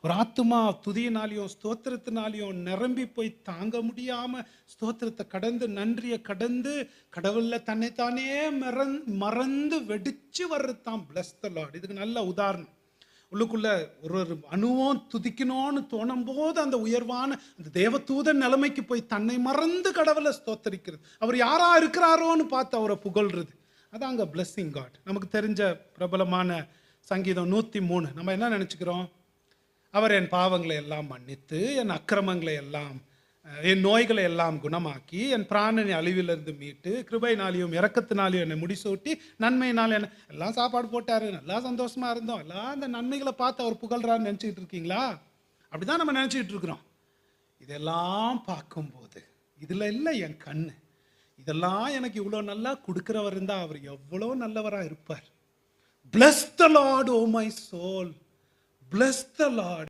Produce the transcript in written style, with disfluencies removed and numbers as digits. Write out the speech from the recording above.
ஒரு ஆத்துமா துதியினாலையும் ஸ்தோத்திரத்தினாலையும் நிரம்பி போய் தாங்க முடியாம ஸ்தோத்திரத்தை கடந்து நன்றியை கடந்து கடவுள்ல தன்னைத்தானே மறந்து வெடிச்சு வர்றதுதான் பிளஸ் த லார்ட். இதுக்கு நல்ல உதாரணம். உள்ளுக்குள்ள ஒரு ஒரு அணுவும் துதிக்கணும்னு தோணும் போது அந்த உயர்வான அந்த தேவதூதன் நிலைமைக்கு போய் தன்னை மறந்து கடவுளை ஸ்தோத்தரிக்கிறது, அவர் யாரா இருக்கிறாரோன்னு பார்த்து அவரை புகழ்றது, அதாங்க பிளஸ்ஸிங் காட். நமக்கு தெரிஞ்ச பிரபலமான சங்கீதம் 103 நம்ம என்ன நினைச்சுக்கிறோம்? அவர் என் பாவங்களை எல்லாம் மன்னித்து என் அக்கிரமங்களை எல்லாம் என் நோய்களை எல்லாம் குணமாக்கி என் பிராணனை அழிவிலிருந்து மீட்டு கிருபையினாலையும் இரக்கத்தினாலையும் என்னை முடிசூட்டி நன்மையினால் என்ன எல்லாம் சாப்பாடு போட்டாரு, நல்லா சந்தோஷமா இருந்தோம், எல்லாம் அந்த நன்மைகளை பார்த்து அவர் புகழ்றான்னு நினச்சிக்கிட்டு இருக்கீங்களா? அப்படிதான் நம்ம நினச்சிக்கிட்டு இருக்கிறோம். இதெல்லாம் பார்க்கும்போது இதில் இல்லை என் கண்ணு, இதெல்லாம் எனக்கு இவ்வளோ நல்லா கொடுக்குறவர் இருந்தால் அவர் எவ்வளோ நல்லவராக இருப்பார். Bless the Lord, oh my soul. Bless the Lord.